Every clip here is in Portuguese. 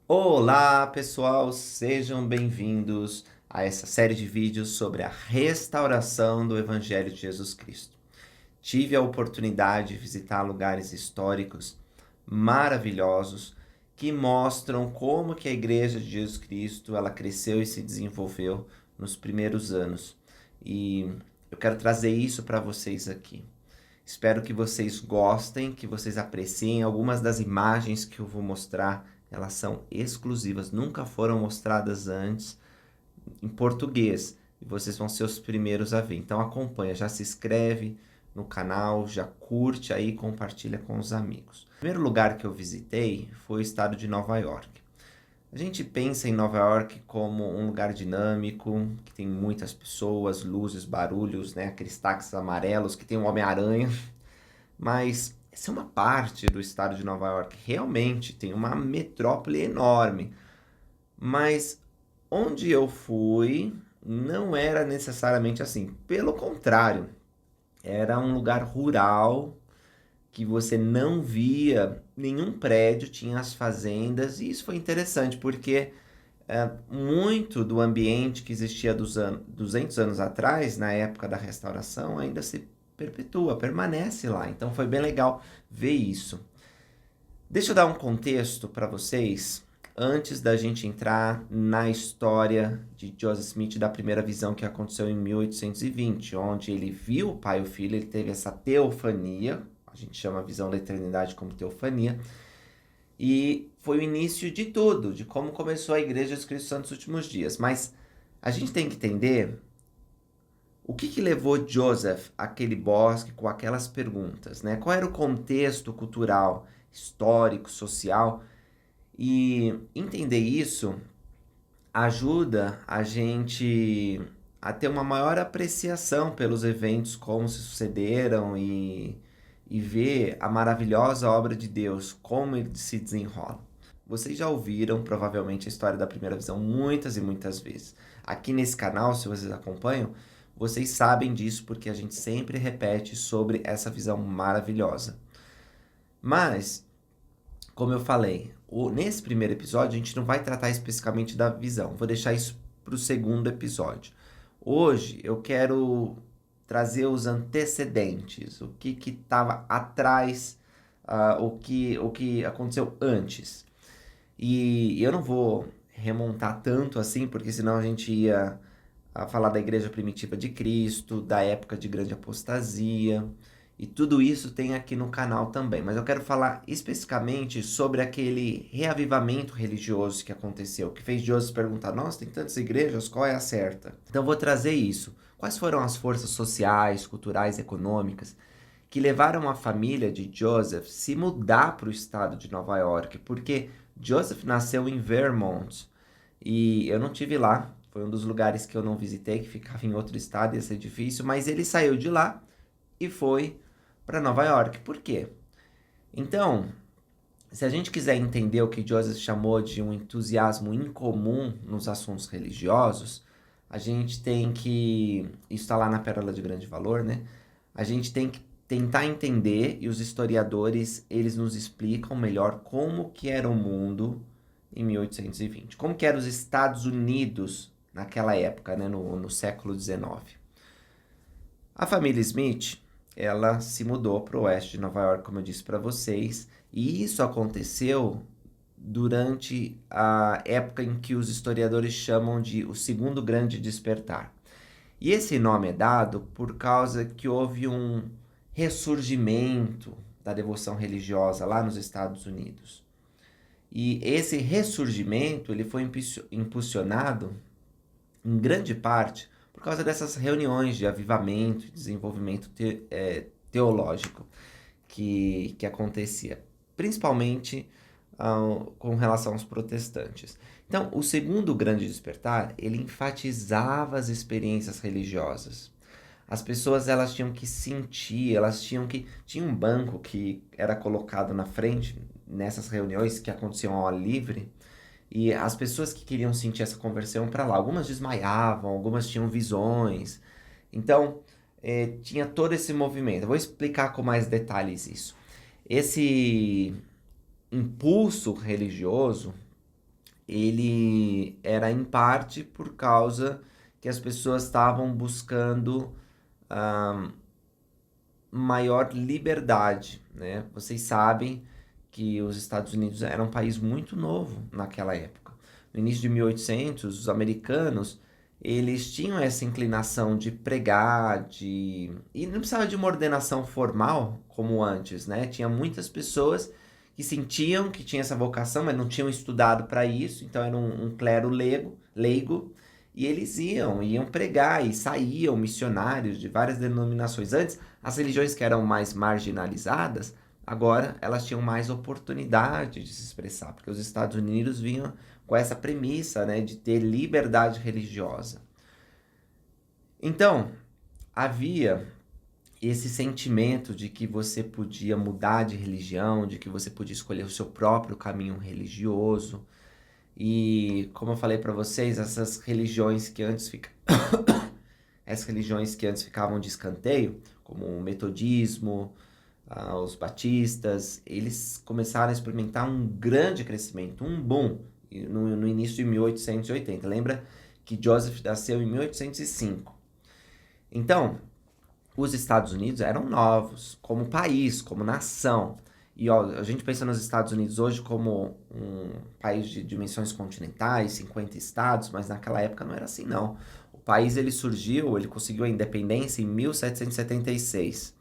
Olá, pessoal, sejam bem-vindos a essa série de vídeos sobre a restauração do Evangelho de Jesus Cristo. Tive a oportunidade de visitar lugares históricos maravilhosos que mostram como que a Igreja de Jesus Cristo ela cresceu e se desenvolveu nos primeiros anos. E eu quero trazer isso para vocês aqui. Espero que vocês gostem, que vocês apreciem algumas das imagens que eu vou mostrar. Elas são exclusivas, nunca foram mostradas antes em português. E vocês vão ser os primeiros a ver. Então acompanha, já se inscreve no canal, já curte aí e compartilha com os amigos. O primeiro lugar que eu visitei foi o estado de Nova York. A gente pensa em Nova York como um lugar dinâmico, que tem muitas pessoas, luzes, barulhos, né? Aqueles táxis amarelos que tem um Homem-Aranha. Mas essa é uma parte do estado de Nova York. Realmente tem uma metrópole enorme. Mas onde eu fui não era necessariamente assim. Pelo contrário, era um lugar rural que você não via nenhum prédio, tinha as fazendas. E isso foi interessante porque muito do ambiente que existia 200 anos atrás, na época da restauração, ainda se perpetua, permanece lá. Então foi bem legal ver isso. Deixa eu dar um contexto para vocês antes da gente entrar na história de Joseph Smith, da primeira visão que aconteceu em 1820, onde ele viu o Pai e o Filho, ele teve essa teofania, a gente chama a visão da eternidade como teofania, e foi o início de tudo, de como começou a Igreja dos Cristo Santos nos últimos dias. Mas a gente tem que entender o que levou Joseph àquele bosque com aquelas perguntas, né? Qual era o contexto cultural, histórico, social? E entender isso ajuda a gente a ter uma maior apreciação pelos eventos, como se sucederam e ver a maravilhosa obra de Deus, como ele se desenrola. Vocês já ouviram provavelmente a história da primeira visão muitas e muitas vezes. Aqui nesse canal, se vocês acompanham, vocês sabem disso porque a gente sempre repete sobre essa visão maravilhosa. Mas, como eu falei, nesse primeiro episódio a gente não vai tratar especificamente da visão. Vou deixar isso para o segundo episódio. Hoje eu quero trazer os antecedentes, o que estava atrás, o que aconteceu antes. E eu não vou remontar tanto assim, porque senão a gente ia falar da igreja primitiva de Cristo, da época de grande apostasia, e tudo isso tem aqui no canal também. Mas eu quero falar especificamente sobre aquele reavivamento religioso que aconteceu, que fez Joseph perguntar: nossa, tem tantas igrejas, qual é a certa? Então eu vou trazer isso. Quais foram as forças sociais, culturais, econômicas que levaram a família de Joseph se mudar para o estado de Nova York? Porque Joseph nasceu em Vermont e eu não tive lá. Foi um dos lugares que eu não visitei, que ficava em outro estado, ia ser difícil, mas ele saiu de lá e foi para Nova York. Por quê? Então, se a gente quiser entender o que Joseph chamou de um entusiasmo incomum nos assuntos religiosos, a gente tem que, isso está lá na Pérola de Grande Valor, né? A gente tem que tentar entender, e os historiadores, eles nos explicam melhor como que era o mundo em 1820, como que eram os Estados Unidos naquela época, né, no século XIX. A família Smith, ela se mudou para o oeste de Nova York, como eu disse para vocês, e isso aconteceu durante a época em que os historiadores chamam de o Segundo Grande Despertar. E esse nome é dado por causa que houve um ressurgimento da devoção religiosa lá nos Estados Unidos. E esse ressurgimento ele foi impulsionado, em grande parte, por causa dessas reuniões de avivamento e desenvolvimento teológico que acontecia, principalmente com relação aos protestantes. Então, o segundo grande despertar, ele enfatizava as experiências religiosas. As pessoas elas tinham que sentir, elas tinha um banco que era colocado na frente nessas reuniões que aconteciam ao ar livre, e as pessoas que queriam sentir essa conversão iam para lá. Algumas desmaiavam, algumas tinham visões. Então, tinha todo esse movimento. Eu vou explicar com mais detalhes isso. Esse impulso religioso ele era em parte por causa que as pessoas estavam buscando ah, maior liberdade, né? Vocês sabem que os Estados Unidos era um país muito novo naquela época. No início de 1800, os americanos, eles tinham essa inclinação de pregar, e não precisava de uma ordenação formal como antes, né? Tinha muitas pessoas que sentiam que tinha essa vocação, mas não tinham estudado para isso, então era um clero leigo, e eles iam pregar e saíam missionários de várias denominações. Antes, as religiões que eram mais marginalizadas, agora elas tinham mais oportunidade de se expressar, porque os Estados Unidos vinham com essa premissa, né, de ter liberdade religiosa. Então, havia esse sentimento de que você podia mudar de religião, de que você podia escolher o seu próprio caminho religioso. E como eu falei para vocês, essas religiões que antes ficavam de escanteio, como o metodismo, os batistas, eles começaram a experimentar um grande crescimento, um boom, no início de 1880. Lembra que Joseph nasceu em 1805. Então, os Estados Unidos eram novos, como país, como nação. E ó, a gente pensa nos Estados Unidos hoje como um país de dimensões continentais, 50 estados, mas naquela época não era assim, não. O país ele conseguiu a independência em 1776.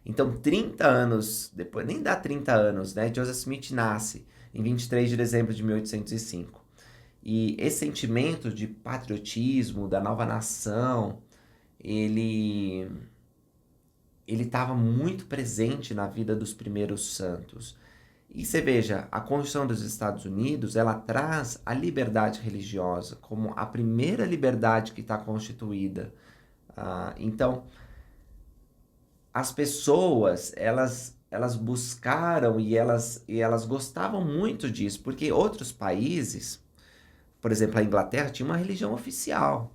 Então, 30 anos depois, nem dá 30 anos, né? Joseph Smith nasce em 23 de dezembro de 1805. E esse sentimento de patriotismo, da nova nação, ele estava muito presente na vida dos primeiros santos. E você veja, a Constituição dos Estados Unidos, ela traz a liberdade religiosa como a primeira liberdade que está constituída. Então, as pessoas, elas buscaram e elas gostavam muito disso, porque outros países, por exemplo, a Inglaterra, tinha uma religião oficial.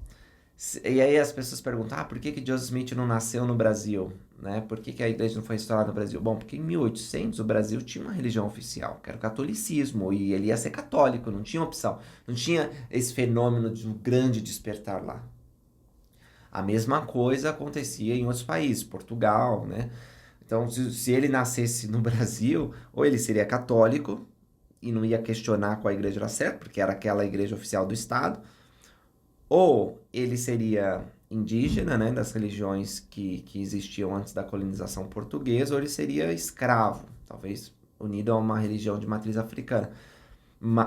E aí as pessoas perguntam, por que Joseph Smith não nasceu no Brasil? Né? Por que a igreja não foi instaurada no Brasil? Bom, porque em 1800 o Brasil tinha uma religião oficial, que era o catolicismo, e ele ia ser católico, não tinha opção. Não tinha esse fenômeno de um grande despertar lá. A mesma coisa acontecia em outros países, Portugal, né? Então, se ele nascesse no Brasil, ou ele seria católico e não ia questionar qual a igreja era certa, porque era aquela igreja oficial do Estado, ou ele seria indígena, né, das religiões que existiam antes da colonização portuguesa, ou ele seria escravo, talvez unido a uma religião de matriz africana,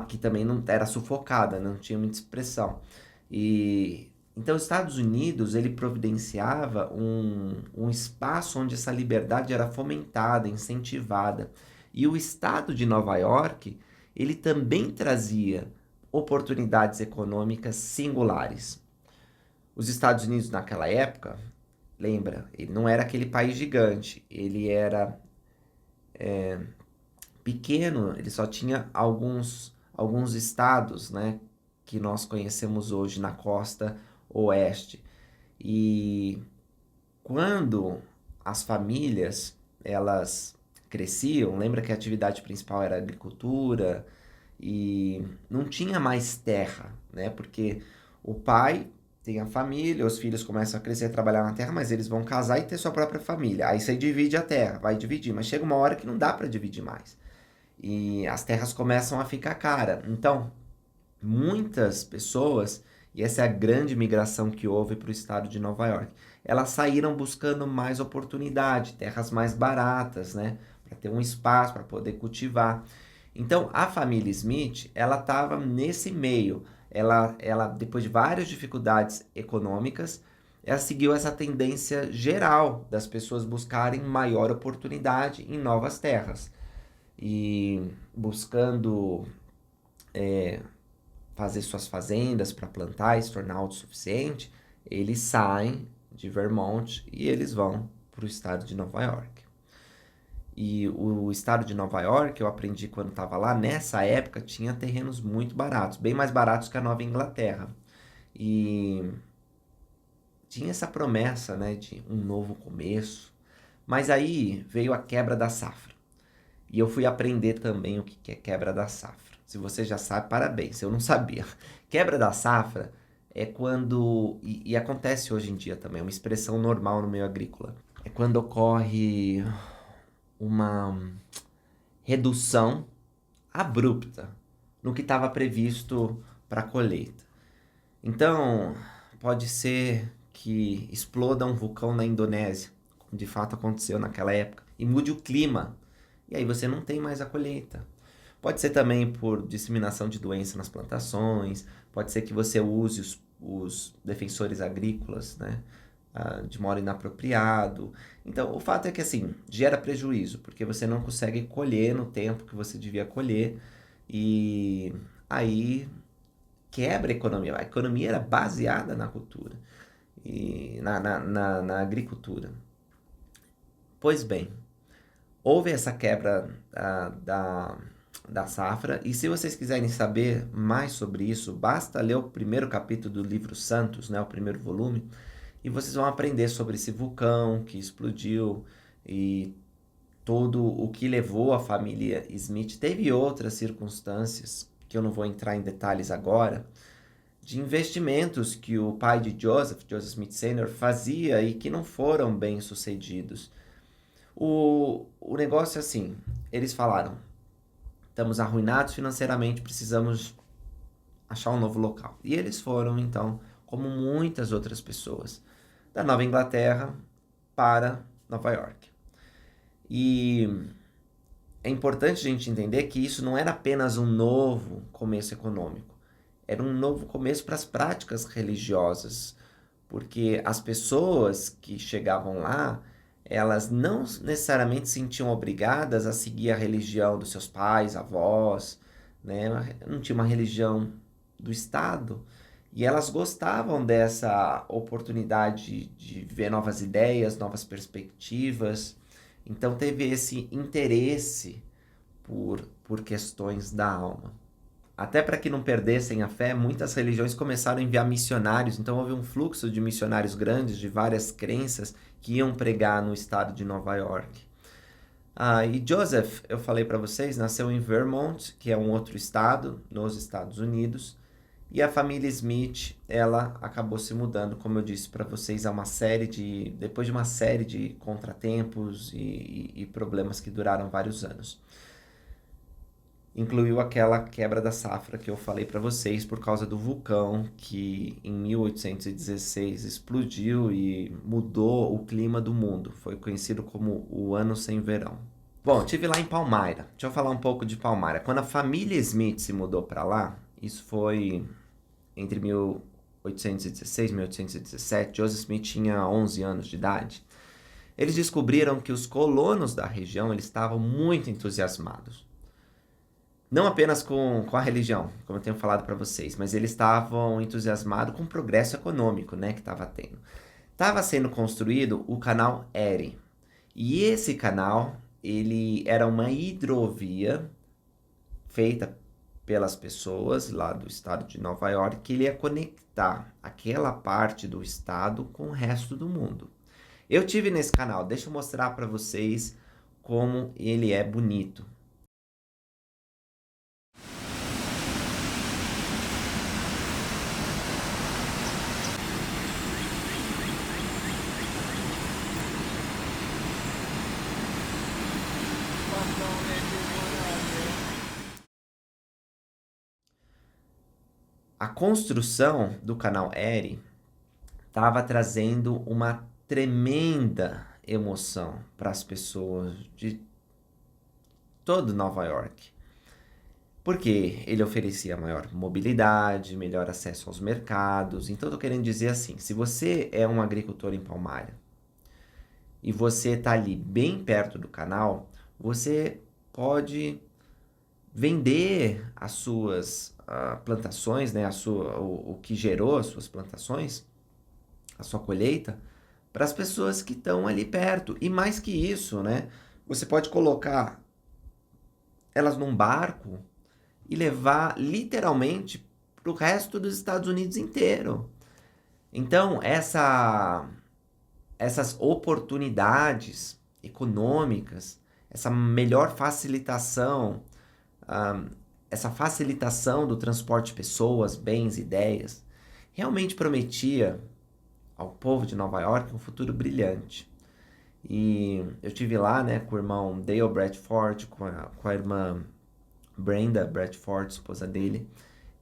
que também não era sufocada, não tinha muita expressão. E então, os Estados Unidos, ele providenciava um espaço onde essa liberdade era fomentada, incentivada. E o estado de Nova York, ele também trazia oportunidades econômicas singulares. Os Estados Unidos, naquela época, lembra, ele não era aquele país gigante, ele era pequeno, ele só tinha alguns estados, né, que nós conhecemos hoje na costa oeste. E quando as famílias elas cresciam, lembra que a atividade principal era a agricultura e não tinha mais terra, né? Porque o pai tem a família, os filhos começam a crescer, a trabalhar na terra, mas eles vão casar e ter sua própria família. Aí você divide a terra, vai dividir, mas chega uma hora que não dá para dividir mais. E as terras começam a ficar caras. Então, muitas pessoas, e essa é a grande migração que houve para o estado de Nova York, elas saíram buscando mais oportunidade, terras mais baratas, né? Para ter um espaço, para poder cultivar. Então, a família Smith, ela estava nesse meio. Ela, depois de várias dificuldades econômicas, ela seguiu essa tendência geral das pessoas buscarem maior oportunidade em novas terras. E buscando fazer suas fazendas para plantar e se tornar autossuficiente, eles saem de Vermont e eles vão para o estado de Nova York. E o estado de Nova York, eu aprendi quando estava lá, nessa época tinha terrenos muito baratos, bem mais baratos que a Nova Inglaterra. E tinha essa promessa, né, de um novo começo. Mas aí veio a quebra da safra. E eu fui aprender também o que é quebra da safra. Se você já sabe, parabéns, eu não sabia. Quebra da safra é quando, e acontece hoje em dia também, é uma expressão normal no meio agrícola. É quando ocorre uma redução abrupta no que estava previsto para a colheita. Então, pode ser que exploda um vulcão na Indonésia, como de fato aconteceu naquela época, e mude o clima. E aí você não tem mais a colheita. Pode ser também por disseminação de doença nas plantações, pode ser que você use os defensores agrícolas, né, de modo inapropriado. Então, o fato é que, assim, gera prejuízo, porque você não consegue colher no tempo que você devia colher, e aí quebra a economia. A economia era baseada na cultura e na agricultura. Pois bem, houve essa quebra da safra, e se vocês quiserem saber mais sobre isso, basta ler o primeiro capítulo do livro Santos, né, o primeiro volume, e vocês vão aprender sobre esse vulcão que explodiu e todo o que levou a família Smith. Teve outras circunstâncias, que eu não vou entrar em detalhes agora, de investimentos que o pai de Joseph Smith Sr., fazia e que não foram bem sucedidos. O negócio é assim, eles falaram, estamos arruinados financeiramente, precisamos achar um novo local. E eles foram, então, como muitas outras pessoas, da Nova Inglaterra para Nova York. E é importante a gente entender que isso não era apenas um novo começo econômico, era um novo começo para as práticas religiosas, porque as pessoas que chegavam lá, elas não necessariamente se sentiam obrigadas a seguir a religião dos seus pais, avós, né? Não tinha uma religião do Estado, e elas gostavam dessa oportunidade de ver novas ideias, novas perspectivas. Então teve esse interesse por questões da alma. Até para que não perdessem a fé, muitas religiões começaram a enviar missionários. Então houve um fluxo de missionários grandes de várias crenças que iam pregar no estado de Nova York. E Joseph, eu falei para vocês, nasceu em Vermont, que é um outro estado nos Estados Unidos. E a família Smith, ela acabou se mudando, como eu disse para vocês, depois de uma série de contratempos e problemas que duraram vários anos. Incluiu aquela quebra da safra que eu falei para vocês por causa do vulcão que em 1816 explodiu e mudou o clima do mundo. Foi conhecido como o Ano Sem Verão. Bom, estive lá em Palmyra. Deixa eu falar um pouco de Palmyra. Quando a família Smith se mudou para lá, isso foi entre 1816 e 1817, Joseph Smith tinha 11 anos de idade. Eles descobriram que os colonos da região eles estavam muito entusiasmados. Não apenas com a religião, como eu tenho falado para vocês, mas eles estavam entusiasmados com o progresso econômico, né, que estava tendo. Estava sendo construído o canal Erie. E esse canal, ele era uma hidrovia feita pelas pessoas lá do estado de Nova York, que ele ia conectar aquela parte do estado com o resto do mundo. Eu tive nesse canal, deixa eu mostrar para vocês como ele é bonito. A construção do canal Erie estava trazendo uma tremenda emoção para as pessoas de todo Nova York. Porque ele oferecia maior mobilidade, melhor acesso aos mercados. Então, estou querendo dizer assim, se você é um agricultor em Palmyra e você está ali bem perto do canal, você pode vender as suas plantações, né, o que gerou as suas plantações, a sua colheita, para as pessoas que estão ali perto. E mais que isso, né, você pode colocar elas num barco e levar literalmente para o resto dos Estados Unidos inteiro. Então, essas oportunidades econômicas, essa melhor facilitação essa facilitação do transporte de pessoas, bens, ideias, realmente prometia ao povo de Nova York um futuro brilhante. E eu estive lá, né, com o irmão Dale Bradford, com a irmã Brenda Bradford, esposa dele,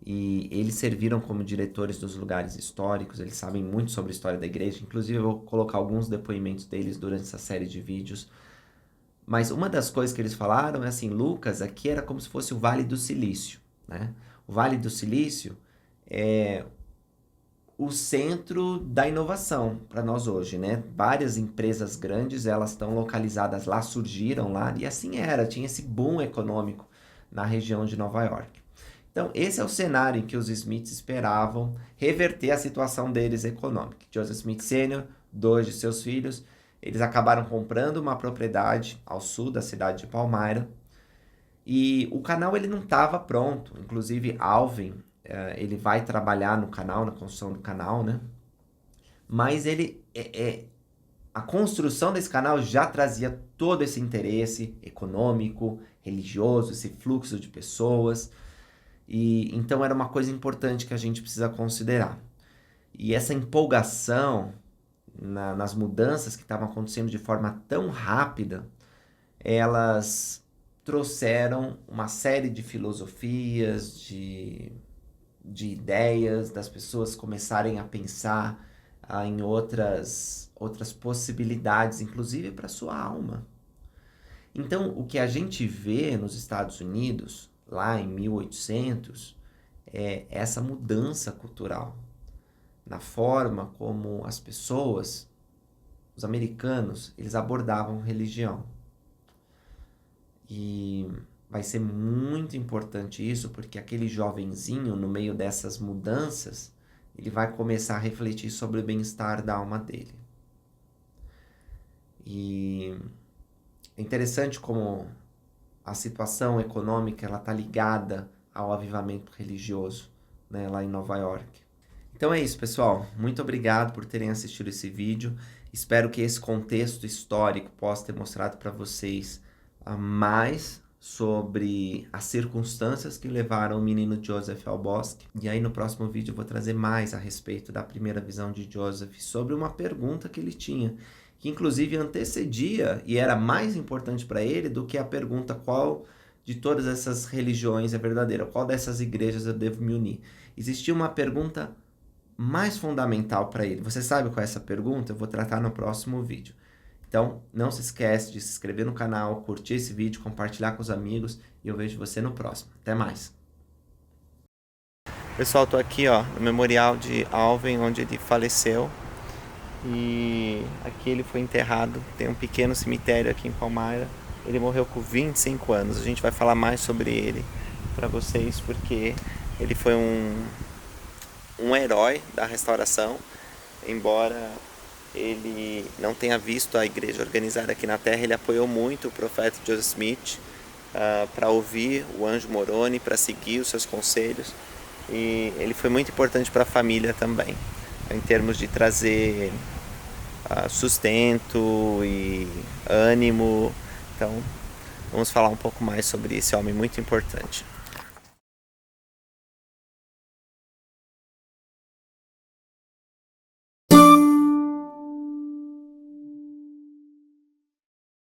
e eles serviram como diretores dos lugares históricos, eles sabem muito sobre a história da igreja, inclusive eu vou colocar alguns depoimentos deles durante essa série de vídeos. Mas uma das coisas que eles falaram é assim, Lucas, aqui era como se fosse o Vale do Silício, né? O Vale do Silício é o centro da inovação para nós hoje, né? Várias empresas grandes, elas estão localizadas lá, surgiram lá, e assim era, tinha esse boom econômico na região de Nova York. Então, esse é o cenário em que os Smiths esperavam reverter a situação deles econômica. Joseph Smith Sr., 2 de seus filhos, eles acabaram comprando uma propriedade ao sul da cidade de Palmyra, e o canal ele não estava pronto. Inclusive, Alvin, ele vai trabalhar no canal, na construção do canal, né? Mas a construção desse canal já trazia todo esse interesse econômico, religioso, esse fluxo de pessoas. E então era uma coisa importante que a gente precisa considerar. E essa empolgação nas mudanças que estavam acontecendo de forma tão rápida, elas trouxeram uma série de filosofias, de ideias, das pessoas começarem a pensar em outras possibilidades, inclusive para sua alma. Então, o que a gente vê nos Estados Unidos, lá em 1800, é essa mudança cultural na forma como as pessoas, os americanos, eles abordavam religião. E vai ser muito importante isso, porque aquele jovenzinho, no meio dessas mudanças, ele vai começar a refletir sobre o bem-estar da alma dele. E é interessante como a situação econômica ela está ligada ao avivamento religioso, né, lá em Nova York. Então é isso, pessoal. Muito obrigado por terem assistido esse vídeo. Espero que esse contexto histórico possa ter mostrado para vocês mais sobre as circunstâncias que levaram o menino Joseph ao bosque. E aí no próximo vídeo eu vou trazer mais a respeito da primeira visão de Joseph sobre uma pergunta que ele tinha, que inclusive antecedia e era mais importante para ele do que a pergunta qual de todas essas religiões é verdadeira, qual dessas igrejas eu devo me unir. Existia uma pergunta mais fundamental para ele. Você sabe qual é essa pergunta? Eu vou tratar no próximo vídeo. Então, não se esquece de se inscrever no canal, curtir esse vídeo, compartilhar com os amigos e eu vejo você no próximo. Até mais! Pessoal, tô aqui no memorial de Alvin, onde ele faleceu. E aqui ele foi enterrado. Tem um pequeno cemitério aqui em Palmyra. Ele morreu com 25 anos. A gente vai falar mais sobre ele para vocês, porque ele foi um herói da restauração, embora ele não tenha visto a igreja organizada aqui na Terra. Ele apoiou muito o profeta Joseph Smith para ouvir o Anjo Moroni, para seguir os seus conselhos, e ele foi muito importante para a família também, em termos de trazer sustento e ânimo. Então vamos falar um pouco mais sobre esse homem muito importante.